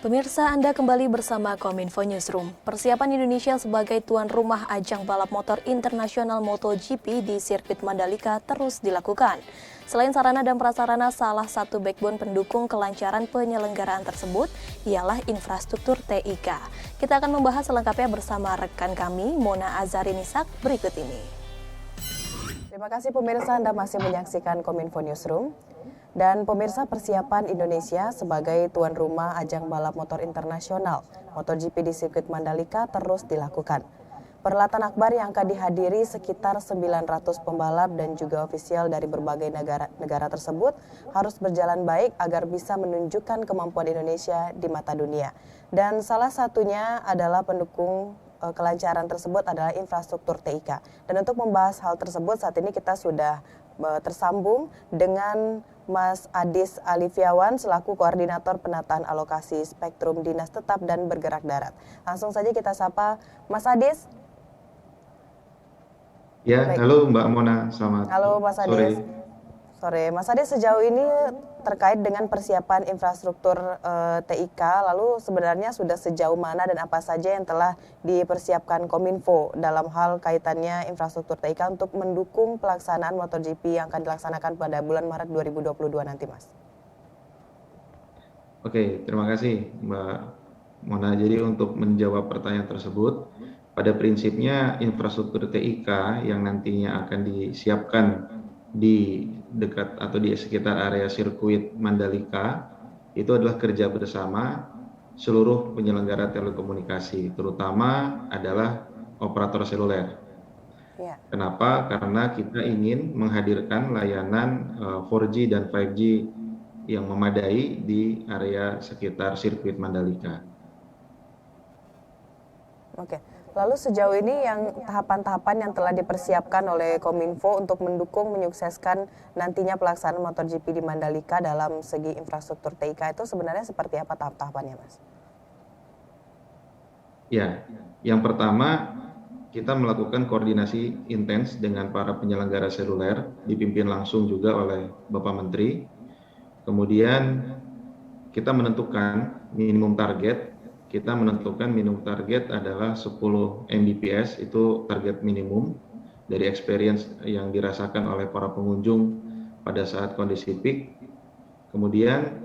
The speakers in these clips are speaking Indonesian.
Pemirsa, Anda kembali bersama Kominfo Newsroom. Persiapan Indonesia sebagai tuan rumah ajang balap motor internasional MotoGP di sirkuit Mandalika terus dilakukan. Selain sarana dan prasarana, salah satu backbone pendukung kelancaran penyelenggaraan tersebut ialah infrastruktur TIK. Kita akan membahas selengkapnya bersama rekan kami, Mona Azarinisak, berikut ini. Terima kasih pemirsa, Anda masih menyaksikan Kominfo Newsroom. Dan pemirsa, persiapan Indonesia sebagai tuan rumah ajang balap motor internasional MotoGP di sirkuit Mandalika terus dilakukan. Perhelatan akbar yang akan dihadiri sekitar 900 pembalap dan juga ofisial dari berbagai negara tersebut harus berjalan baik agar bisa menunjukkan kemampuan Indonesia di mata dunia. Dan salah satunya adalah pendukung kelancaran tersebut adalah infrastruktur TIK. Dan untuk membahas hal tersebut saat ini kita sudah tersambung dengan Mas Adis Alifiawan selaku Koordinator Penataan Alokasi Spektrum Dinas Tetap dan Bergerak Darat. Langsung saja kita sapa Mas Adis. Ya, baik. Halo Mbak Mona, selamat Halo Mas Adis. Sore. Mas Adis, sejauh ini terkait dengan persiapan infrastruktur TIK, lalu sebenarnya sudah sejauh mana dan apa saja yang telah dipersiapkan Kominfo dalam hal kaitannya infrastruktur TIK untuk mendukung pelaksanaan MotoGP yang akan dilaksanakan pada bulan Maret 2022 nanti, Mas? Oke, terima kasih Mbak Mona. Jadi untuk menjawab pertanyaan tersebut, pada prinsipnya infrastruktur TIK yang nantinya akan disiapkan di dekat atau di sekitar area sirkuit Mandalika itu adalah kerja bersama seluruh penyelenggara telekomunikasi, terutama adalah operator seluler. Ya. Kenapa? Karena kita ingin menghadirkan layanan 4G dan 5G yang memadai di area sekitar sirkuit Mandalika. Oke. Lalu sejauh ini yang tahapan-tahapan yang telah dipersiapkan oleh Kominfo untuk mendukung menyukseskan nantinya pelaksanaan MotoGP di Mandalika dalam segi infrastruktur TIK itu sebenarnya seperti apa tahap-tahapannya, Mas? Ya, yang pertama kita melakukan koordinasi intens dengan para penyelenggara seluler, dipimpin langsung juga oleh Bapak Menteri. Kemudian kita menentukan minimum target. Kita menentukan minimum target adalah 10 Mbps, itu target minimum dari experience yang dirasakan oleh para pengunjung pada saat kondisi peak. Kemudian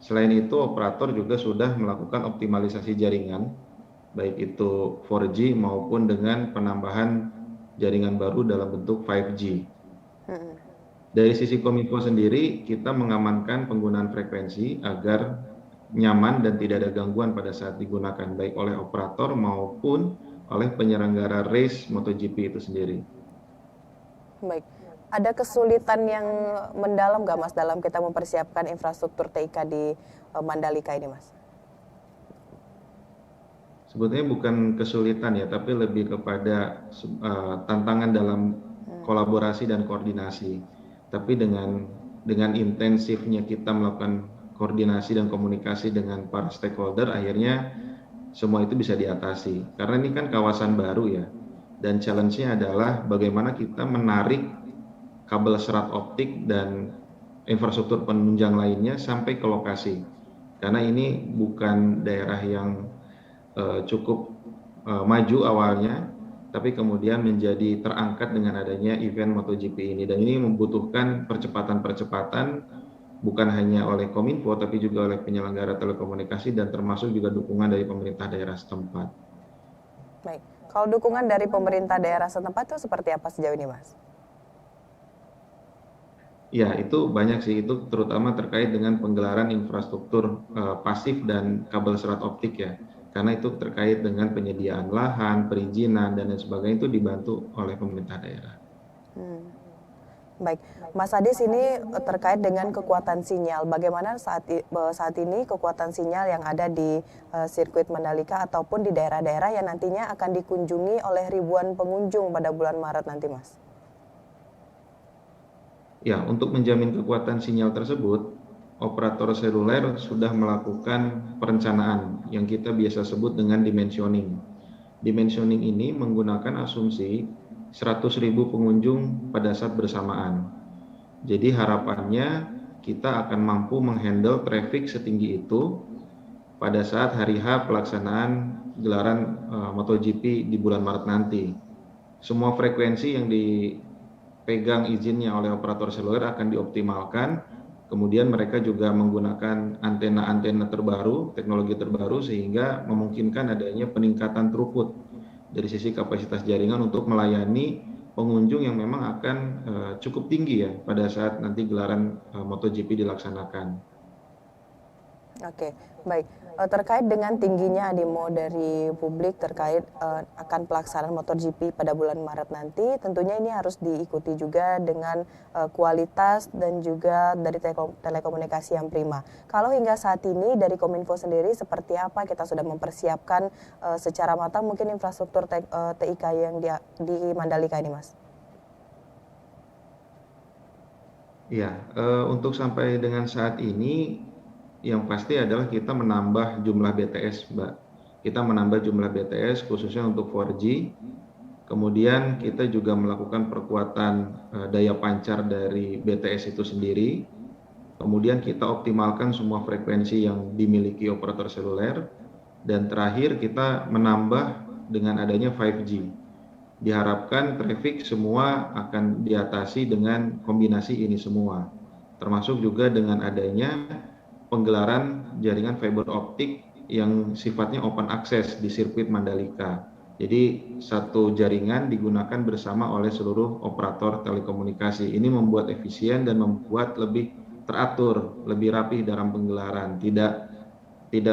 selain itu operator juga sudah melakukan optimalisasi jaringan, baik itu 4G maupun dengan penambahan jaringan baru dalam bentuk 5G. Dari sisi Kominfo sendiri, kita mengamankan penggunaan frekuensi agar nyaman dan tidak ada gangguan pada saat digunakan baik oleh operator maupun oleh penyelenggara race MotoGP itu sendiri. Baik, ada kesulitan yang mendalam nggak Mas dalam kita mempersiapkan infrastruktur TIK di Mandalika ini, Mas? Sebetulnya bukan kesulitan ya, tapi lebih kepada tantangan dalam kolaborasi dan koordinasi. Tapi dengan intensifnya kita melakukan koordinasi dan komunikasi dengan para stakeholder, akhirnya semua itu bisa diatasi. Karena ini kan kawasan baru ya, dan challenge-nya adalah bagaimana kita menarik kabel serat optik dan infrastruktur penunjang lainnya sampai ke lokasi. Karena ini bukan daerah yang cukup maju awalnya, tapi kemudian menjadi terangkat dengan adanya event MotoGP ini. Dan ini membutuhkan percepatan-percepatan bukan hanya oleh Kominfo, tapi juga oleh penyelenggara telekomunikasi dan termasuk juga dukungan dari pemerintah daerah setempat. Baik, kalau dukungan dari pemerintah daerah setempat itu seperti apa sejauh ini, Mas? Ya, itu banyak sih, itu terutama terkait dengan penggelaran infrastruktur pasif dan kabel serat optik ya. Karena itu terkait dengan penyediaan lahan, perizinan, dan lain sebagainya itu dibantu oleh pemerintah daerah. Baik, Mas Adis, ini terkait dengan kekuatan sinyal. Bagaimana saat ini kekuatan sinyal yang ada di sirkuit Mandalika ataupun di daerah-daerah yang nantinya akan dikunjungi oleh ribuan pengunjung pada bulan Maret nanti, Mas? Ya, untuk menjamin kekuatan sinyal tersebut, operator seluler sudah melakukan perencanaan yang kita biasa sebut dengan dimensioning. Dimensioning ini menggunakan asumsi 100.000 pengunjung pada saat bersamaan. Jadi harapannya kita akan mampu menghandle traffic setinggi itu pada saat hari H pelaksanaan gelaran MotoGP di bulan Maret nanti. Semua frekuensi yang dipegang izinnya oleh operator seluler akan dioptimalkan. Kemudian mereka juga menggunakan antena-antena terbaru, teknologi terbaru sehingga memungkinkan adanya peningkatan throughput dari sisi kapasitas jaringan untuk melayani pengunjung yang memang akan cukup tinggi ya pada saat nanti gelaran MotoGP dilaksanakan. Oke, baik. Terkait dengan tingginya animo dari publik terkait akan pelaksanaan MotoGP pada bulan Maret nanti, tentunya ini harus diikuti juga dengan kualitas dan juga dari telekomunikasi yang prima. Kalau hingga saat ini dari Kominfo sendiri seperti apa kita sudah mempersiapkan secara matang mungkin infrastruktur TIK yang di Mandalika ini, Mas? Ya, untuk sampai dengan saat ini yang pasti adalah kita menambah jumlah BTS, Mbak. Kita menambah jumlah BTS khususnya untuk 4G. Kemudian kita juga melakukan perkuatan daya pancar dari BTS itu sendiri. Kemudian kita optimalkan semua frekuensi yang dimiliki operator seluler. Dan terakhir kita menambah dengan adanya 5G. Diharapkan traffic semua akan diatasi dengan kombinasi ini semua. Termasuk juga dengan adanya penggelaran jaringan fiber optik yang sifatnya open access di sirkuit Mandalika. Jadi satu jaringan digunakan bersama oleh seluruh operator telekomunikasi. Ini membuat efisien dan membuat lebih teratur, lebih rapi dalam penggelaran, tidak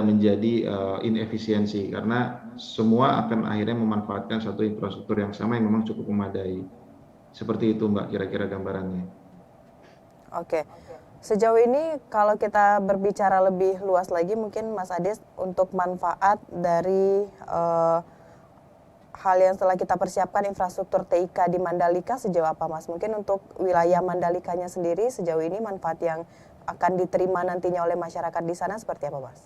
menjadi inefisiensi karena semua akan akhirnya memanfaatkan satu infrastruktur yang sama yang memang cukup memadai. Seperti itu Mbak kira-kira gambarannya. Oke. Sejauh ini kalau kita berbicara lebih luas lagi mungkin Mas Adis untuk manfaat dari hal yang setelah kita persiapkan infrastruktur TIK di Mandalika sejauh apa Mas? Mungkin untuk wilayah Mandalikanya sendiri sejauh ini manfaat yang akan diterima nantinya oleh masyarakat di sana seperti apa Mas?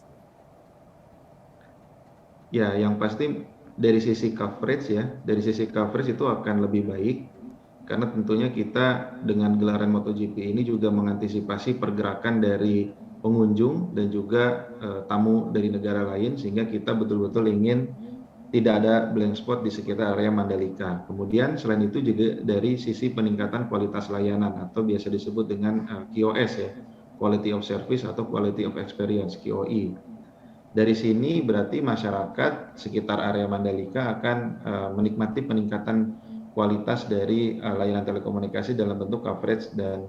Ya, yang pasti dari sisi coverage ya, dari sisi coverage itu akan lebih baik. Karena tentunya kita dengan gelaran MotoGP ini juga mengantisipasi pergerakan dari pengunjung dan juga tamu dari negara lain sehingga kita betul-betul ingin tidak ada blank spot di sekitar area Mandalika. Kemudian selain itu juga dari sisi peningkatan kualitas layanan atau biasa disebut dengan QoS ya, Quality of Service atau Quality of Experience, QoE. Dari sini berarti masyarakat sekitar area Mandalika akan menikmati peningkatan kualitas dari layanan telekomunikasi dalam bentuk coverage dan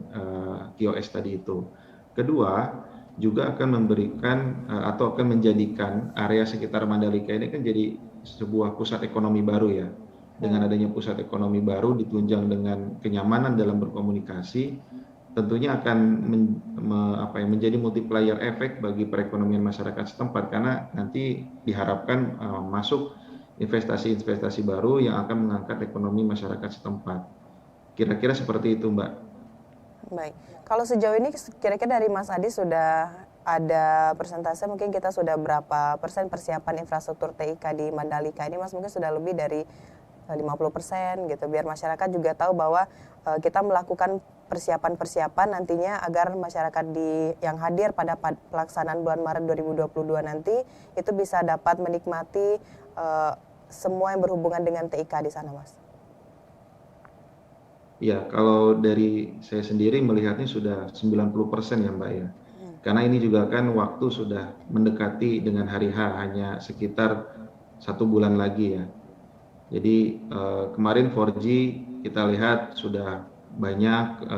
QoS tadi itu. Kedua, juga akan memberikan atau akan menjadikan area sekitar Mandalika ini kan jadi sebuah pusat ekonomi baru ya. Dengan adanya pusat ekonomi baru ditunjang dengan kenyamanan dalam berkomunikasi, tentunya akan menjadi multiplier efek bagi perekonomian masyarakat setempat karena nanti diharapkan masuk investasi-investasi baru yang akan mengangkat ekonomi masyarakat setempat. Kira-kira seperti itu, Mbak. Baik. Kalau sejauh ini kira-kira dari Mas Adi sudah ada persentase mungkin kita sudah berapa persen persiapan infrastruktur TIK di Mandalika ini Mas? Mungkin sudah lebih dari 50% gitu biar masyarakat juga tahu bahwa kita melakukan persiapan-persiapan nantinya agar masyarakat yang hadir pada pelaksanaan bulan Maret 2022 nanti itu bisa dapat menikmati semua yang berhubungan dengan TIK di sana, Mas. Ya, kalau dari saya sendiri melihatnya sudah 90% ya Mbak ya. Karena ini juga kan waktu sudah mendekati dengan hari H, hanya sekitar 1 bulan lagi ya. Jadi kemarin 4G kita lihat sudah banyak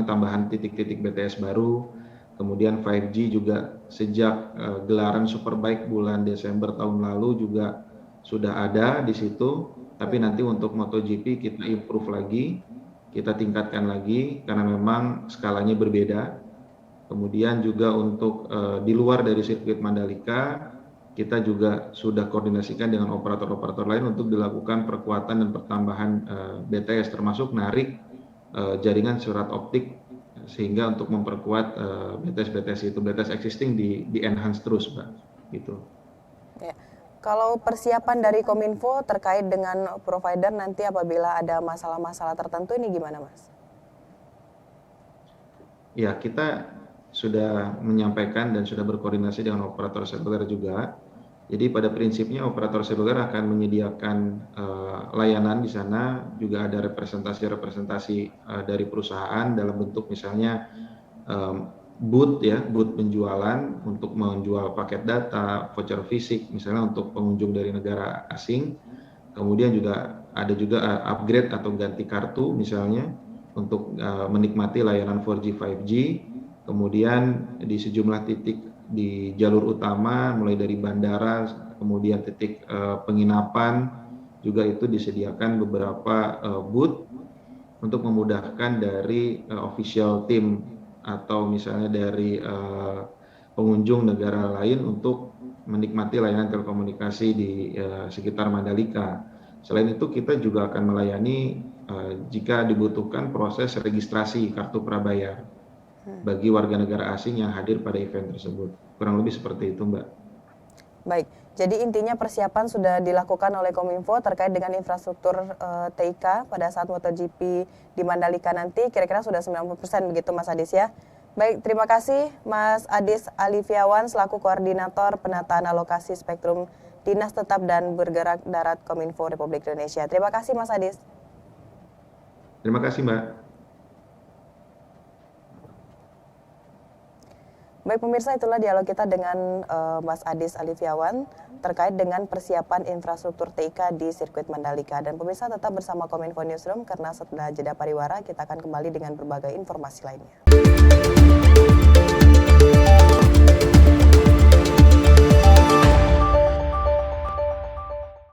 tambahan titik-titik BTS baru. Kemudian 5G juga sejak gelaran Superbike bulan Desember tahun lalu juga sudah ada di situ. Tapi nanti untuk MotoGP kita improve lagi, kita tingkatkan lagi karena memang skalanya berbeda. Kemudian juga untuk di luar dari sirkuit Mandalika, kita juga sudah koordinasikan dengan operator-operator lain untuk dilakukan perkuatan dan pertambahan BTS, termasuk narik jaringan surat optik sehingga untuk memperkuat BTS itu, BTS existing di enhance terus, Mbak. Gitu. Ya. Kalau persiapan dari Kominfo terkait dengan provider nanti apabila ada masalah-masalah tertentu ini gimana, Mas? Ya, kita sudah menyampaikan dan sudah berkoordinasi dengan operator seluler juga. Jadi pada prinsipnya operator seluler akan menyediakan layanan di sana, juga ada representasi dari perusahaan dalam bentuk misalnya booth penjualan untuk menjual paket data, voucher fisik misalnya untuk pengunjung dari negara asing. Kemudian juga ada upgrade atau ganti kartu misalnya untuk menikmati layanan 4G, 5G. Kemudian di sejumlah titik di jalur utama mulai dari bandara, kemudian titik penginapan juga itu disediakan beberapa booth untuk memudahkan dari official team atau misalnya dari pengunjung negara lain untuk menikmati layanan telekomunikasi di sekitar Mandalika. Selain itu kita juga akan melayani jika dibutuhkan proses registrasi kartu prabayar bagi warga negara asing yang hadir pada event tersebut. Kurang lebih seperti itu, Mbak. Baik, jadi intinya persiapan sudah dilakukan oleh Kominfo terkait dengan infrastruktur TIK pada saat MotoGP di Mandalika nanti, kira-kira sudah 90% begitu Mas Adis ya. Baik, terima kasih Mas Adis Alifiawan selaku Koordinator Penataan Alokasi Spektrum Dinas Tetap dan Bergerak Darat Kominfo Republik Indonesia. Terima kasih Mas Adis. Terima kasih, Mbak. Baik pemirsa, itulah dialog kita dengan Mas Adis Alifiawan terkait dengan persiapan infrastruktur TIK di sirkuit Mandalika. Dan pemirsa tetap bersama Kominfo Newsroom karena setelah jeda pariwara kita akan kembali dengan berbagai informasi lainnya.